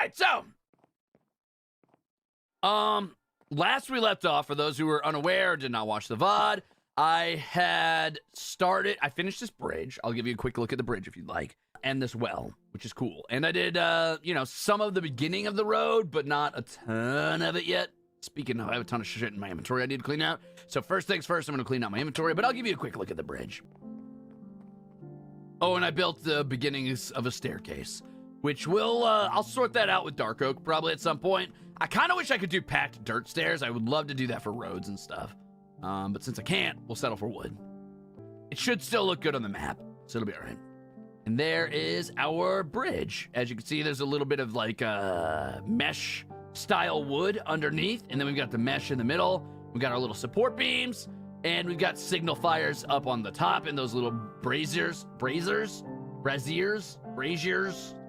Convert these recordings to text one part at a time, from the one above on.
right, so last we left off, for those who were unaware or did not watch the VOD, I finished this bridge. I'll give you a quick look at the bridge if you'd like, and this well, which is cool. And I did, some of the beginning of the road, but not a ton of it yet. Speaking of, I have a ton of shit in my inventory I need to clean out. So first things first, I'm going to clean out my inventory, but I'll give you a quick look at the bridge. Oh, and I built the beginnings of a staircase, which I'll sort that out with Dark Oak probably at some point. I kind of wish I could do packed dirt stairs. I would love to do that for roads and stuff. But since I can't, we'll settle for wood. It should still look good on the map, so it'll be all right. And there is our bridge. As you can see, there's a little bit of like mesh style wood underneath, and then we've got the mesh in the middle. We've got our little support beams, and we've got signal fires up on the top, and those little braziers.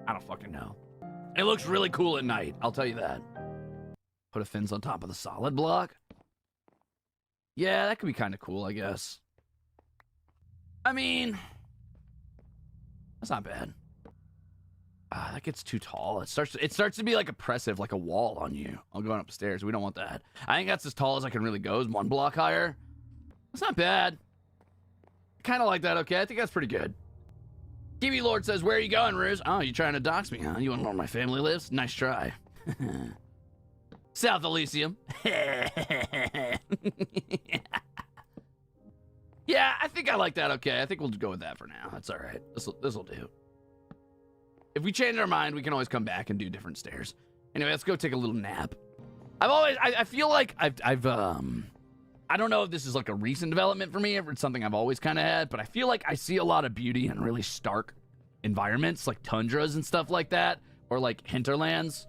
I don't fucking know. It looks really cool at night, I'll tell you that. Put a fins on top of the solid block. Yeah, that could be kind of cool, I guess. I mean, that's not bad. That gets too tall. It starts to be like oppressive, like a wall on you. I'm going upstairs. We don't want that. I think that's as tall as I can really go, is 1 block higher. That's not bad. I kind of like that, okay? I think that's pretty good. Kiwi Lord says, where are you going, Ruze? Oh, you trying to dox me, huh? You want to know where my family lives? Nice try. South Elysium. Yeah, I think I like that, okay? I think we'll go with that for now. That's all right. This'll do. If we change our mind, we can always come back and do different stairs. Anyway, let's go take a little nap. I feel like I don't know if this is like a recent development for me, if it's something I've always kind of had, but I feel like I see a lot of beauty in really stark environments, like tundras and stuff like that, or like hinterlands,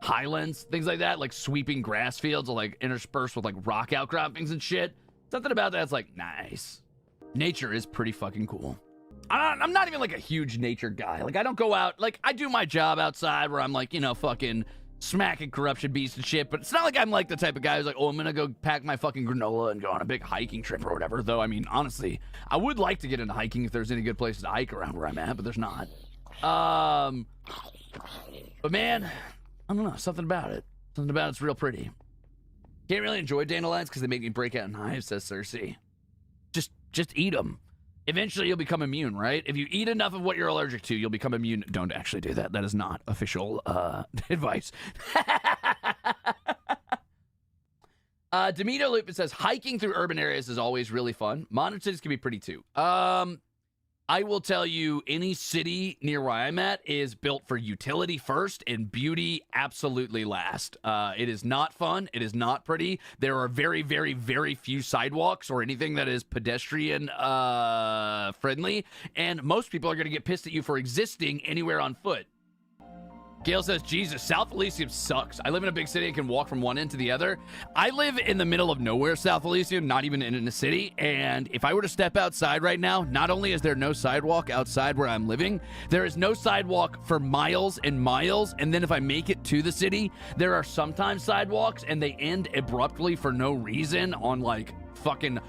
highlands, things like that, like sweeping grass fields, or like interspersed with like rock outcroppings and shit. Something about that's like nice. Nature is pretty fucking cool. I'm not even like a huge nature guy. Like I don't go out, like I do my job outside where I'm like, fucking smacking corruption beasts and shit, but it's not like I'm like the type of guy who's like, oh, I'm gonna go pack my fucking granola and go on a big hiking trip or whatever. Though, I mean, honestly, I would like to get into hiking if there's any good places to hike around where I'm at, but there's not. But man, I don't know, something about it's real pretty. Can't really enjoy dandelions because they make me break out in hives, says Cersei. Just eat them. Eventually you'll become immune, right? If you eat enough of what you're allergic to, you'll become immune. Don't actually do that. That is not official advice. Demito Lupin says, hiking through urban areas is always really fun. Modern cities can be pretty too. I will tell you, any city near where I'm at is built for utility first and beauty absolutely last. It is not fun. It is not pretty. There are very, very, very few sidewalks or anything that is pedestrian friendly. And most people are going to get pissed at you for existing anywhere on foot. Gail says, Jesus, South Elysium sucks. I live in a big city and can walk from one end to the other. I live in the middle of nowhere, South Elysium, not even in a city. And if I were to step outside right now, not only is there no sidewalk outside where I'm living, there is no sidewalk for miles and miles. And then if I make it to the city, there are sometimes sidewalks and they end abruptly for no reason on like fucking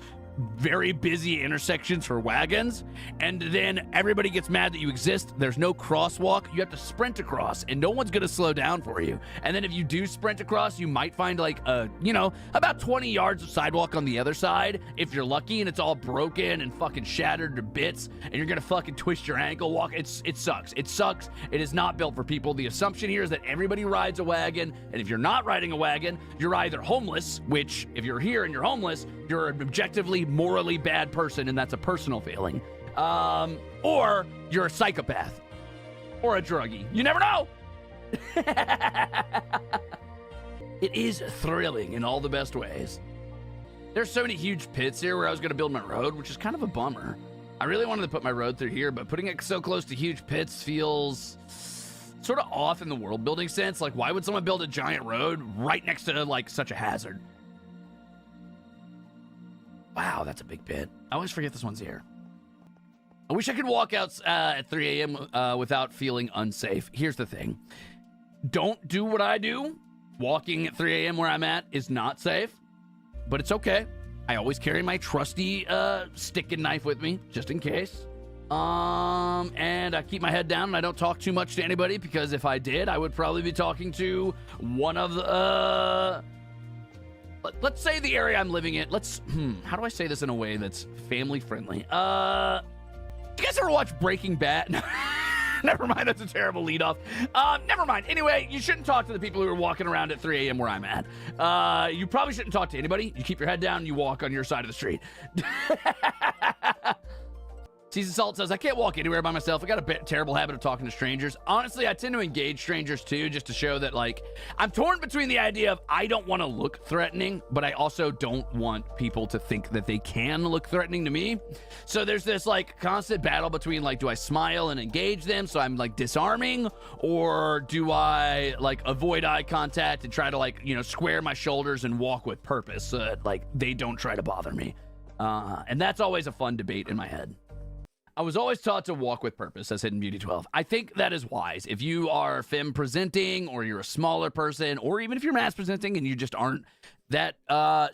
very busy intersections for wagons, and then everybody gets mad that you exist. There's no crosswalk. You have to sprint across, and no one's gonna slow down for you. And then if you do sprint across, you might find like about 20 yards of sidewalk on the other side if you're lucky, and it's all broken and fucking shattered to bits, and you're gonna fucking twist your ankle walk. It sucks. It is not built for people. The assumption here is that everybody rides a wagon, and if you're not riding a wagon, you're either homeless, which if you're here and you're homeless, you're an objectively morally bad person, and that's a personal failing, or you're a psychopath or a druggie. You never know. It is thrilling in all the best ways. There's so many huge pits here where I was going to build my road, which is kind of a bummer. I really wanted to put my road through here, but putting it so close to huge pits feels sort of off in the world building sense. Like, why would someone build a giant road right next to like such a hazard? Wow, that's a big pit. I always forget this one's here. I wish I could walk out at 3 a.m. Without feeling unsafe. Here's the thing. Don't do what I do. Walking at 3 a.m. where I'm at is not safe, but it's okay. I always carry my trusty stick and knife with me, just in case. And I keep my head down and I don't talk too much to anybody, because if I did, I would probably be talking to one of the, let's say the area I'm living in. How do I say this in a way that's family friendly? You guys ever watch Breaking Bad? Never mind, that's a terrible leadoff. Never mind. Anyway, you shouldn't talk to the people who are walking around at 3 a.m. where I'm at. You probably shouldn't talk to anybody. You keep your head down and you walk on your side of the street. Season Salt says, I can't walk anywhere by myself. I got a terrible habit of talking to strangers. Honestly, I tend to engage strangers too, just to show that, like, I'm torn between the idea of I don't want to look threatening, but I also don't want people to think that they can look threatening to me. So there's this, like, constant battle between, like, do I smile and engage them so I'm, like, disarming? Or do I, like, avoid eye contact and try to, like, you know, square my shoulders and walk with purpose so that, like, they don't try to bother me? And that's always a fun debate in my head. I was always taught to walk with purpose, says Hidden Beauty 12. I think that is wise. If you are femme presenting, or you're a smaller person, or even if you're mass presenting and you just aren't that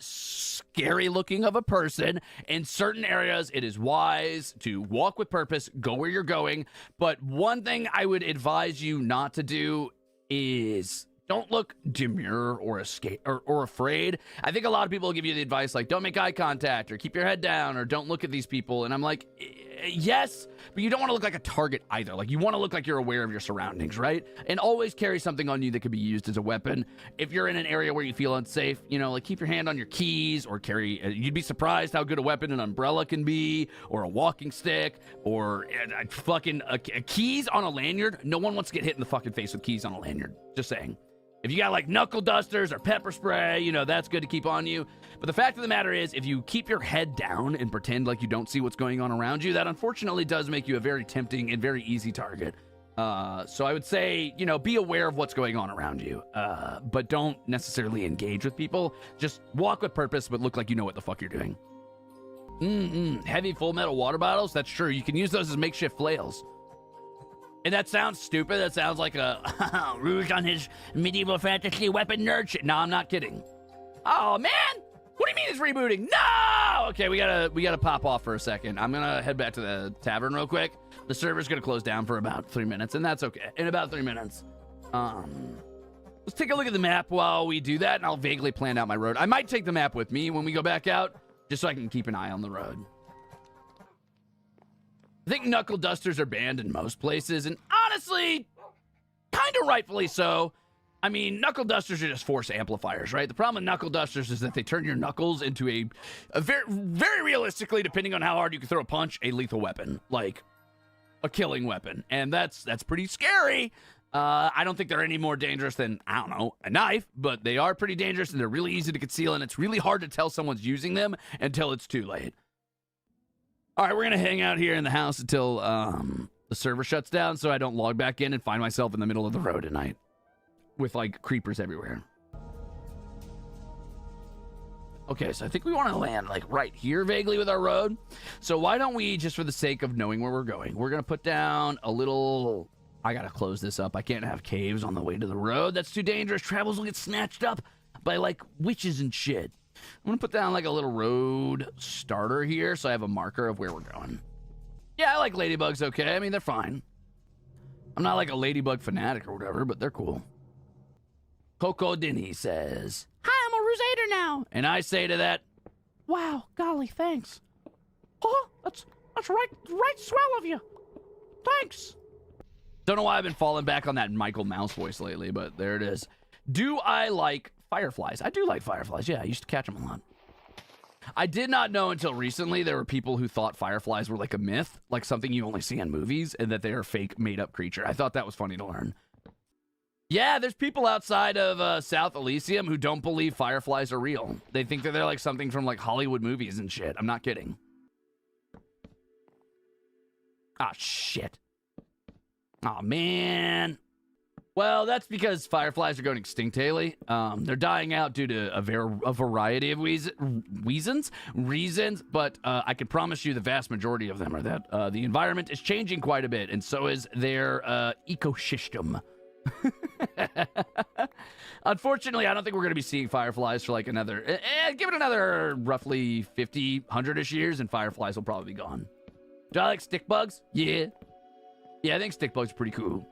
scary looking of a person, in certain areas it is wise to walk with purpose, go where you're going. But one thing I would advise you not to do is don't look demure or afraid. I think a lot of people will give you the advice like, don't make eye contact, or keep your head down, or don't look at these people. And I'm like, yes, but you don't want to look like a target either. Like, you want to look like you're aware of your surroundings, right? And always carry something on you that could be used as a weapon. If you're in an area where you feel unsafe, you know, like, keep your hand on your keys, or carry, you'd be surprised how good a weapon an umbrella can be, or a walking stick, or fucking keys on a lanyard. No one wants to get hit in the fucking face with keys on a lanyard. Just saying. If you got, like, knuckle dusters or pepper spray, you know, that's good to keep on you. But the fact of the matter is, if you keep your head down and pretend like you don't see what's going on around you, that unfortunately does make you a very tempting and very easy target. So I would say, you know, be aware of what's going on around you, but don't necessarily engage with people. Just walk with purpose, but look like you know what the fuck you're doing. Heavy Full Metal water bottles? That's true. You can use those as makeshift flails. And that sounds stupid. That sounds like a Ruze on his medieval fantasy weapon nerd shit. No, I'm not kidding. Oh, man! What do you mean it's rebooting? No! Okay, we gotta pop off for a second. I'm gonna head back to the tavern real quick. The server's gonna close down for about 3 minutes, and that's okay. In about 3 minutes. Let's take a look at the map while we do that, and I'll vaguely plan out my road. I might take the map with me when we go back out, just so I can keep an eye on the road. I think knuckle dusters are banned in most places, and honestly, kind of rightfully so. I mean, knuckle dusters are just force amplifiers, right? The problem with knuckle dusters is that they turn your knuckles into a very, very realistically, depending on how hard you can throw a punch, a lethal weapon, like a killing weapon, and that's pretty scary. I don't think they're any more dangerous than, I don't know, a knife, but they are pretty dangerous, and they're really easy to conceal, and it's really hard to tell someone's using them until it's too late. All right, we're going to hang out here in the house until the server shuts down so I don't log back in and find myself in the middle of the road at night with, like, creepers everywhere. Okay, so I think we want to land, like, right here vaguely with our road. So why don't we, just for the sake of knowing where we're going, we're going to put down a little... I got to close this up. I can't have caves on the way to the road. That's too dangerous. Travels will get snatched up by, like, witches and shit. I'm going to put down, like, a little road starter here so I have a marker of where we're going. Yeah, I like ladybugs, okay? I mean, they're fine. I'm not, like, a ladybug fanatic or whatever, but they're cool. Coco Denny says, hi, I'm a Ruzader now. And I say to that, wow, golly, thanks. Oh, that's right swell of you. Thanks. Don't know why I've been falling back on that Michael Mouse voice lately, but there it is. Do I like fireflies? I do like fireflies. Yeah, I used to catch them a lot. I did not know until recently there were people who thought fireflies were like a myth, like something you only see in movies, and that they are a fake, made-up creature. I thought that was funny to learn. Yeah, there's people outside of South Elysium who don't believe fireflies are real. They think that they're like something from like Hollywood movies and shit. I'm not kidding. Ah, shit. Oh, man. Well, that's because fireflies are going extinct, Haley. They're dying out due to a variety of reasons, but I can promise you the vast majority of them are that the environment is changing quite a bit, and so is their ecosystem. Unfortunately, I don't think we're going to be seeing fireflies for like another, give it another roughly 50, 100-ish years, and fireflies will probably be gone. Do I like stick bugs? Yeah. Yeah, I think stick bugs are pretty cool.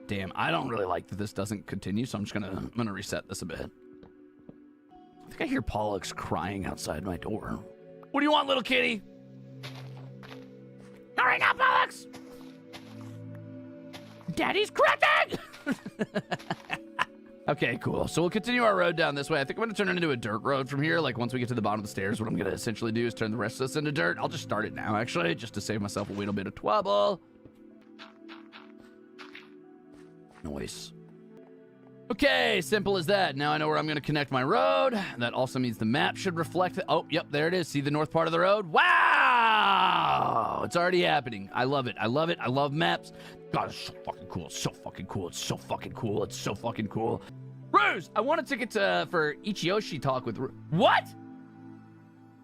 Damn, I don't really like that this doesn't continue, so I'm gonna reset this a bit. I think I hear Pollux crying outside my door. What do you want, little kitty? All right now, Pollux! Daddy's crying! Okay, cool. So we'll continue our road down this way. I think I'm going to turn it into a dirt road from here. Like, once we get to the bottom of the stairs, what I'm going to essentially do is turn the rest of this into dirt. I'll just start it now, actually, just to save myself a little bit of trouble. Noise. Okay, simple as that. Now I know where I'm going to connect my road. That also means the map should reflect it. Oh, yep, there it is. See the north part of the road? Wow! It's already happening. I love it. I love it. I love maps. God, it's so fucking cool. It's so fucking cool. It's so fucking cool. It's so fucking cool. Ruze, I want a ticket for Ichiyoshi talk with What?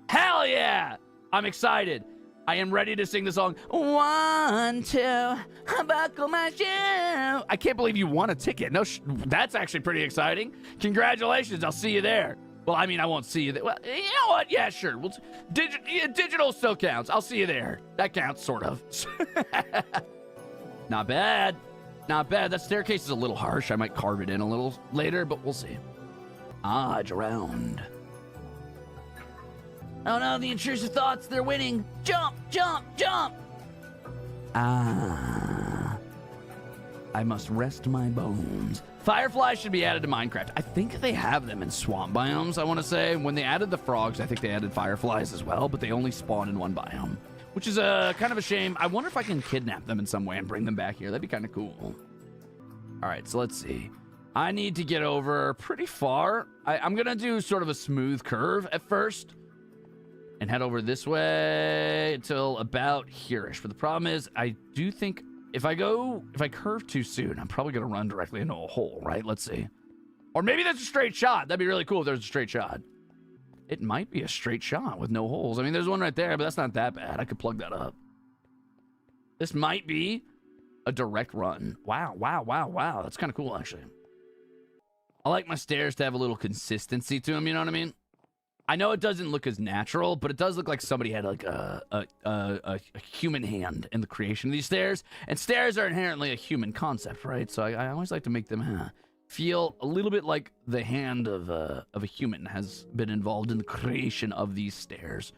Hell yeah! I'm excited. I am ready to sing the song. 1, 2, buckle my shoe. I can't believe you won a ticket. No, that's actually pretty exciting. Congratulations. I'll see you there. Well, I mean, I won't see you there. Well, you know what? Yeah, sure. Well, digital still counts. I'll see you there. That counts, sort of. Not bad. Not bad. That staircase is a little harsh. I might carve it in a little later, but we'll see. Odds around. Oh no, the intrusive thoughts, they're winning. Jump, jump, jump. I must rest my bones. Fireflies should be added to Minecraft. I think they have them in swamp biomes, I want to say. When they added the frogs, I think they added fireflies as well, but they only spawn in one biome, which is kind of a shame. I wonder if I can kidnap them in some way and bring them back here. That'd be kind of cool. All right, so let's see. I need to get over pretty far. I'm going to do sort of a smooth curve at first and head over this way until about here-ish. But the problem is, I do think if I curve too soon, I'm probably going to run directly into a hole, right? Let's see. Or maybe that's a straight shot. That'd be really cool if there's a straight shot. It might be a straight shot with no holes. I mean, there's one right there, but that's not that bad. I could plug that up. This might be a direct run. Wow, wow, wow, wow. That's kind of cool, actually. I like my stairs to have a little consistency to them, you know what I mean? I know it doesn't look as natural, but it does look like somebody had like a human hand in the creation of these stairs. And stairs are inherently a human concept, right? So I always like to make them feel a little bit like the hand of a human has been involved in the creation of these stairs.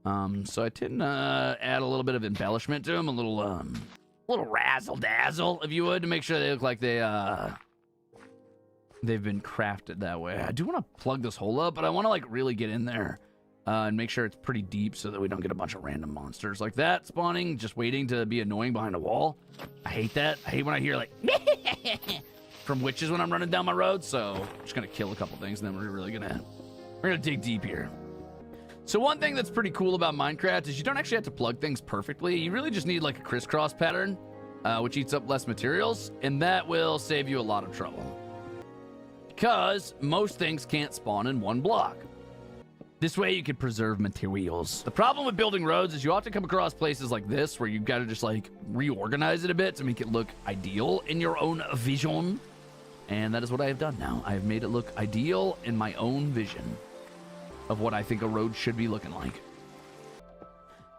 So I tend to add a little bit of embellishment to them, a little razzle dazzle, if you would, to make sure they look like they've been crafted that way. I do want to plug this hole up, but I want to like really get in there and make sure it's pretty deep so that we don't get a bunch of random monsters like that spawning, just waiting to be annoying behind a wall. I hate that. I hate when I hear like from witches when I'm running down my road. So I'm just gonna kill a couple things, and then we're gonna dig deep here. So one thing that's pretty cool about Minecraft is you don't actually have to plug things perfectly. You really just need like a crisscross pattern, which eats up less materials, and that will save you a lot of trouble. Because most things can't spawn in one block. This way you can preserve materials. The problem with building roads is you often come across places like this where you've got to just like reorganize it a bit to make it look ideal in your own vision. And that is what I have done now. I have made it look ideal in my own vision of what I think a road should be looking like.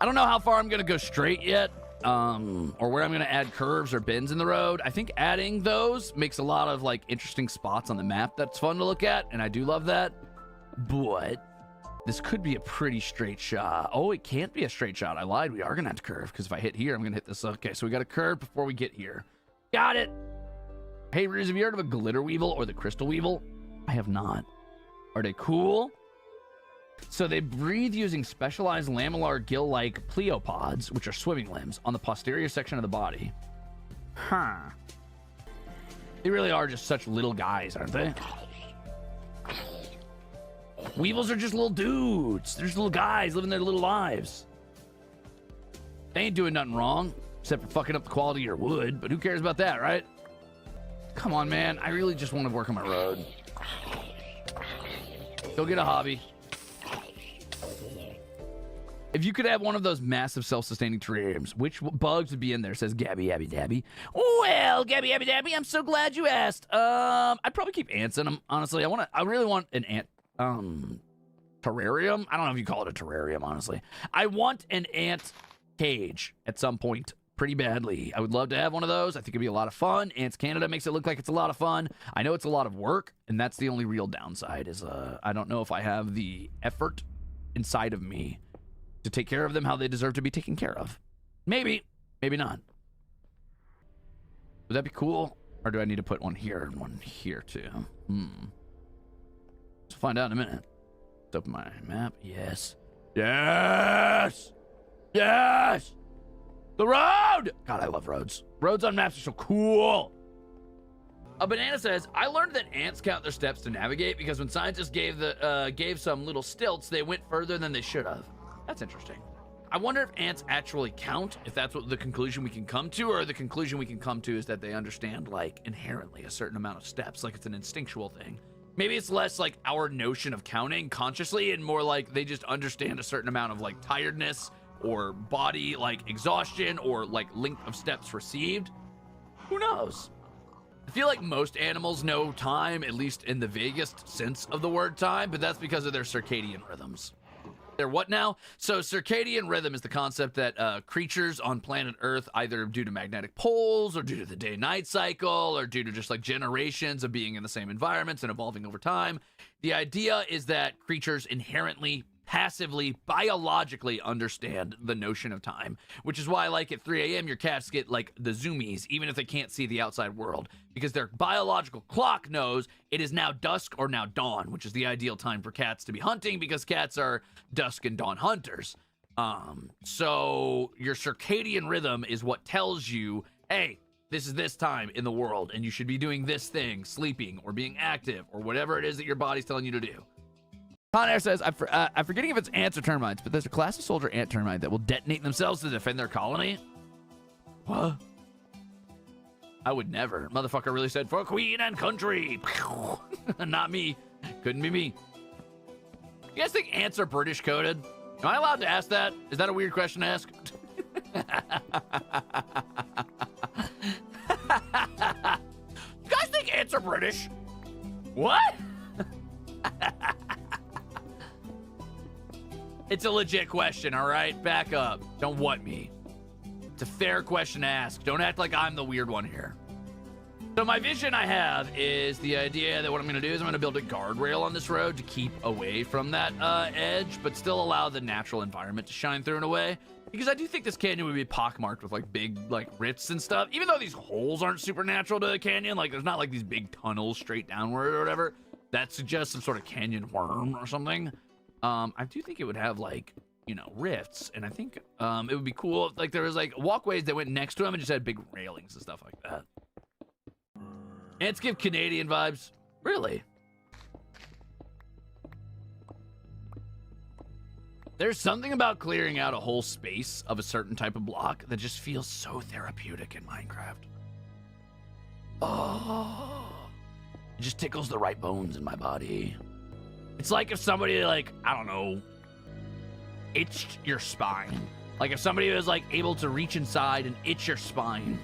I don't know how far I'm going to go straight yet. Or where I'm going to add curves or bends in the road. I think adding those makes a lot of like interesting spots on the map that's fun to look at, and I do love that. But this could be a pretty straight shot. Oh, it can't be a straight shot. I lied. We are going to have to curve, because if I hit here, I'm going to hit this. Okay, so we got to curve before we get here. Got it. Hey, Ruze, have you heard of a glitter weevil or the crystal weevil? I have not. Are they cool? So they breathe using specialized lamellar gill-like pleopods, which are swimming limbs, on the posterior section of the body. Huh. They really are just such little guys, aren't they? Weevils are just little dudes. They're just little guys living their little lives. They ain't doing nothing wrong, except for fucking up the quality of your wood, but who cares about that, right? Come on, man. I really just want to work on my road. Go get a hobby. If you could have one of those massive self-sustaining terrariums, which bugs would be in there? Says Gabby Abby Dabby. Well, Gabby Abby Dabby, I'm so glad you asked. I'd probably keep ants in them. Honestly, I really want an ant terrarium. I don't know if you call it a terrarium. Honestly, I want an ant cage at some point pretty badly. I would love to have one of those. I think it'd be a lot of fun. Ants Canada makes it look like it's a lot of fun. I know it's a lot of work, and that's the only real downside is I don't know if I have the effort inside of me to take care of them how they deserve to be taken care of. Maybe, maybe not. Would that be cool? Or do I need to put one here and one here too? Let's find out in a minute. Let's open my map. Yes. Yes! Yes! The road! God, I love roads. Roads on maps are so cool. A banana says, I learned that ants count their steps to navigate because when scientists gave some little stilts, they went further than they should have. That's interesting. I wonder if ants actually count, if that's what the conclusion we can come to, or the conclusion we can come to is that they understand, like, inherently a certain amount of steps, like it's an instinctual thing. Maybe it's less like our notion of counting consciously and more like they just understand a certain amount of, like, tiredness or body, like, exhaustion or, like, length of steps received. Who knows? I feel like most animals know time, at least in the vaguest sense of the word time, but that's because of their circadian rhythms. They're what now? So circadian rhythm is the concept that creatures on planet Earth, either due to magnetic poles or due to the day-night cycle or due to just like generations of being in the same environments and evolving over time, the idea is that creatures inherently, passively, biologically understand the notion of time, which is why, like, at 3 a.m., your cats get, like, the zoomies, even if they can't see the outside world, because their biological clock knows it is now dusk or now dawn, which is the ideal time for cats to be hunting, because cats are dusk and dawn hunters. So your circadian rhythm is what tells you, hey, this is this time in the world, and you should be doing this thing, sleeping or being active or whatever it is that your body's telling you to do. Conair says, I'm forgetting if it's ants or termites, but there's a class of soldier ant termite that will detonate themselves to defend their colony. What? I would never. Motherfucker really said, for queen and country. Not me. Couldn't be me. You guys think ants are British coded? Am I allowed to ask that? Is that a weird question to ask? You guys think ants are British? What? It's a legit question, all right? Back up. Don't what me. It's a fair question to ask. Don't act like I'm the weird one here. So my vision I have is the idea that what I'm going to do is I'm going to build a guardrail on this road to keep away from that edge, but still allow the natural environment to shine through in a way. Because I do think this canyon would be pockmarked with, like, big, like, rifts and stuff. Even though these holes aren't supernatural to the canyon, like, there's not, like, these big tunnels straight downward or whatever. That suggests some sort of canyon worm or something. I do think it would have, like, you know, rifts, and I think it would be cool if, like, there was, like, walkways that went next to them and just had big railings and stuff like that. Ants give Canadian vibes. Really? There's something about clearing out a whole space of a certain type of block that just feels so therapeutic in Minecraft. Oh, it just tickles the right bones in my body. It's like if somebody, like, I don't know, itched your spine. Like if somebody was, like, able to reach inside and itch your spine.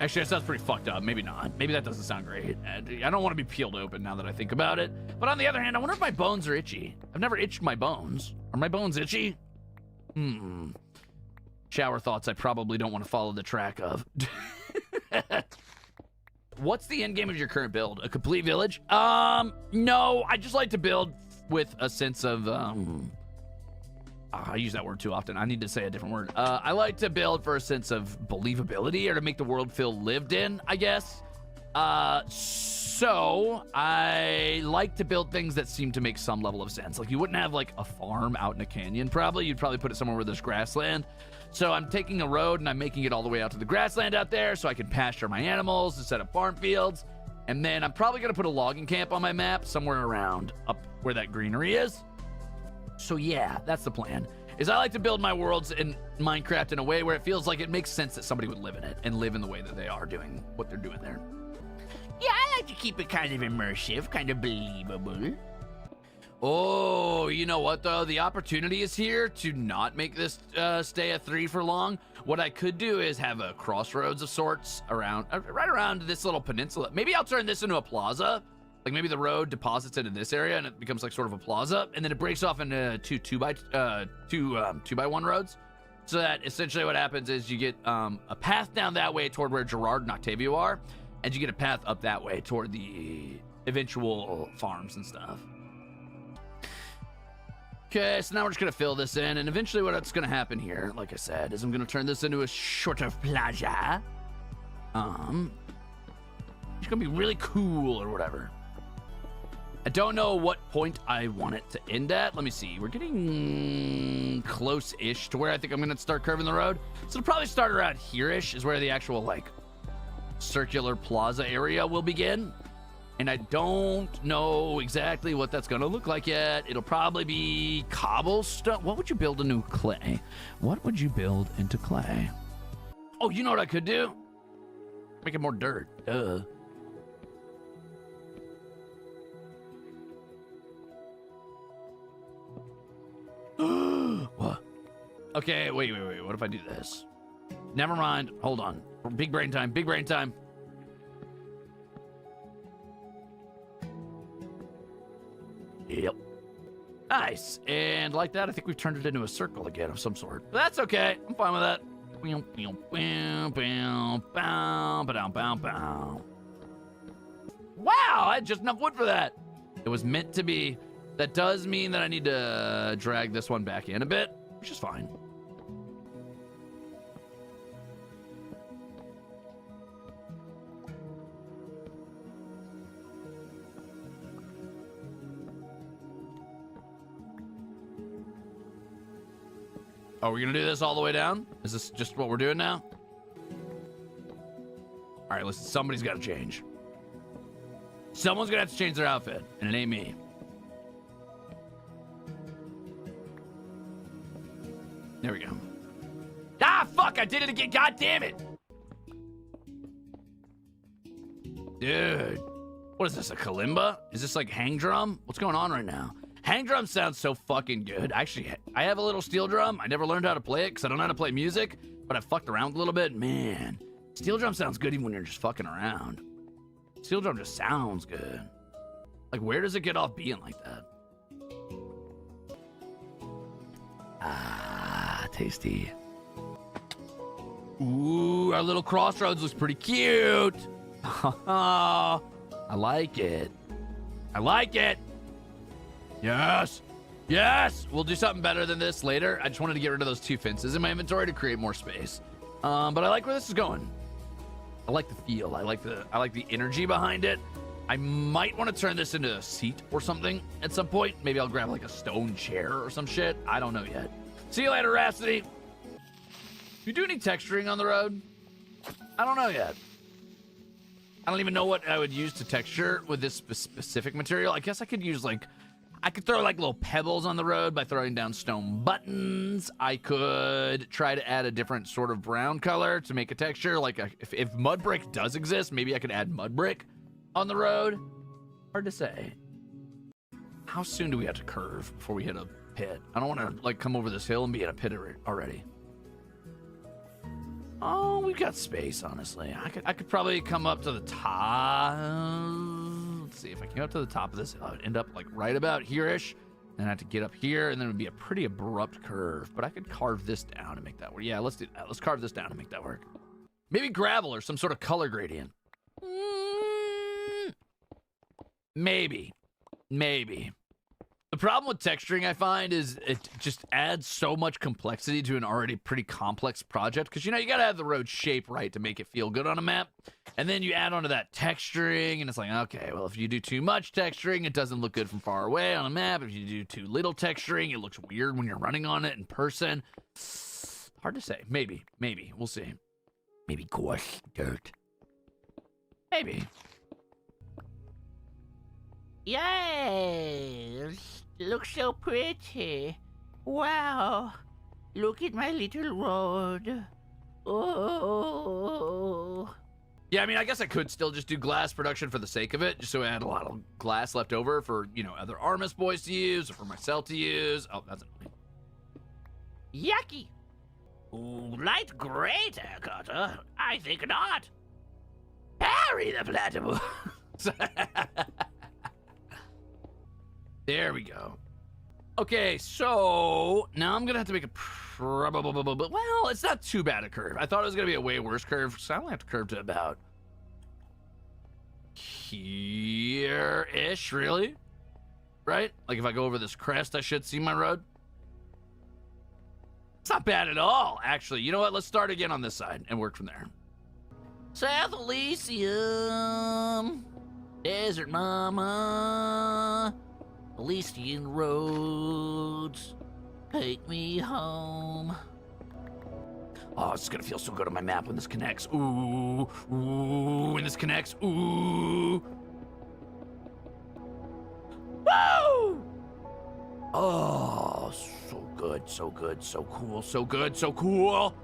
Actually, that sounds pretty fucked up. Maybe not. Maybe that doesn't sound great. I don't want to be peeled open now that I think about it. But on the other hand, I wonder if my bones are itchy. I've never itched my bones. Are my bones itchy? Shower thoughts I probably don't want to follow the track of. What's the end game of your current build? A complete village? No, I just like to build with a sense of, I use that word too often. I need to say a different word. I like to build for a sense of believability or to make the world feel lived in, I guess. So I like to build things that seem to make some level of sense. Like you wouldn't have like a farm out in a canyon probably. You'd probably put it somewhere where there's grassland. So I'm taking a road and I'm making it all the way out to the grassland out there so I can pasture my animals and set up farm fields. And then I'm probably going to put a logging camp on my map somewhere around up where that greenery is. So yeah, that's the plan. Is I like to build my worlds in Minecraft in a way where it feels like it makes sense that somebody would live in it and live in the way that they are doing what they're doing there. Yeah, I like to keep it kind of immersive, kind of believable. Oh, you know what, though? The opportunity is here to not make this stay a 3 for long. What I could do is have a crossroads of sorts around, right around this little peninsula. Maybe I'll turn this into a plaza. Like maybe the road deposits into this area and it becomes like sort of a plaza, and then it breaks off into two by one roads. So that essentially what happens is you get a path down that way toward where Gerard and Octavio are, and you get a path up that way toward the eventual farms and stuff. Okay, so now we're just gonna fill this in, and eventually what's gonna happen here, like I said, is I'm gonna turn this into a shorter plaza. It's gonna be really cool or whatever. I don't know what point I want it to end at. Let me see. We're getting close-ish to where I think I'm gonna start curving the road. So it'll probably start around here-ish is where the actual, like, circular plaza area will begin. And I don't know exactly what that's gonna look like yet. It'll probably be cobblestone. What would you build into clay? What would you build into clay? Oh, you know what I could do? Make it more dirt. Duh. What? Okay, wait. What if I do this? Never mind. Hold on. Big brain time. Big brain time. Yep. Nice. And like that, I think we've turned it into a circle again of some sort. But that's okay. I'm fine with that. Wow, I had just enough wood for that. It was meant to be. That does mean that I need to drag this one back in a bit, which is fine. Are we gonna do this all the way down? Is this just what we're doing now? All right, listen, somebody's gotta change. Someone's gonna have to change their outfit, and it ain't me. There we go. Ah, fuck, I did it again, god damn it! Dude, what is this, a kalimba? Is this like hang drum? What's going on right now? Hang drum sounds so fucking good. Actually, I have a little steel drum. I never learned how to play it because I don't know how to play music, but I fucked around a little bit. Man, steel drum sounds good even when you're just fucking around. Steel drum just sounds good. Like, where does it get off being like that? Ah, tasty. Ooh, our little crossroads looks pretty cute. I like it. I like it. Yes. Yes. We'll do something better than this later. I just wanted to get rid of those two fences in my inventory to create more space. But I like where this is going. I like the feel. I like the energy behind it. I might want to turn this into a seat or something at some point. Maybe I'll grab like a stone chair or some shit. I don't know yet. See you later, Rhapsody. You do any texturing on the road? I don't know yet. I don't even know what I would use to texture with this specific material. I guess I could use like, I could throw like little pebbles on the road by throwing down stone buttons. I could try to add a different sort of brown color to make a texture. Like if mud brick does exist, maybe I could add mud brick on the road. Hard to say. How soon do we have to curve before we hit a pit? I don't want to like come over this hill and be in a pit already. Oh, we've got space, honestly. I could probably come up to the top. Let's see, if I came up to the top of this, I would end up like right about here-ish. Then I have to get up here, and then it would be a pretty abrupt curve. But I could carve this down and make that work. Yeah, let's do that. Let's carve this down and make that work. Maybe gravel or some sort of color gradient. Maybe. The problem with texturing, I find, is it just adds so much complexity to an already pretty complex project. Because, you know, you got to have the road shape right to make it feel good on a map. And then you add onto that texturing, and it's like, okay, well, if you do too much texturing, it doesn't look good from far away on a map. If you do too little texturing, it looks weird when you're running on it in person. Hard to say. Maybe. We'll see. Maybe coarse dirt. Maybe. Yes, looks so pretty. Wow, look at my little road. Oh. Yeah, I mean, I guess I could still just do glass production for the sake of it, just so I had a lot of glass left over for, you know, other Armis boys to use or for myself to use. Oh, that's annoying. Yucky. Ooh, light gray terracotta? I think not. Parry the platypus. There we go. Okay, so now I'm gonna have to make a well, it's not too bad a curve. I thought it was gonna be a way worse curve, so I only have to curve to about here-ish, really? Right? Like if I go over this crest, I should see my road. It's not bad at all, actually. You know what? Let's start again on this side and work from there. South Elysium, Desert Mama, Elysian roads, take me home. Oh, it's gonna feel so good on my map when this connects. Ooh, ooh, when this connects. Ooh. Woo! Oh, so good, so good, so cool, so good, so cool.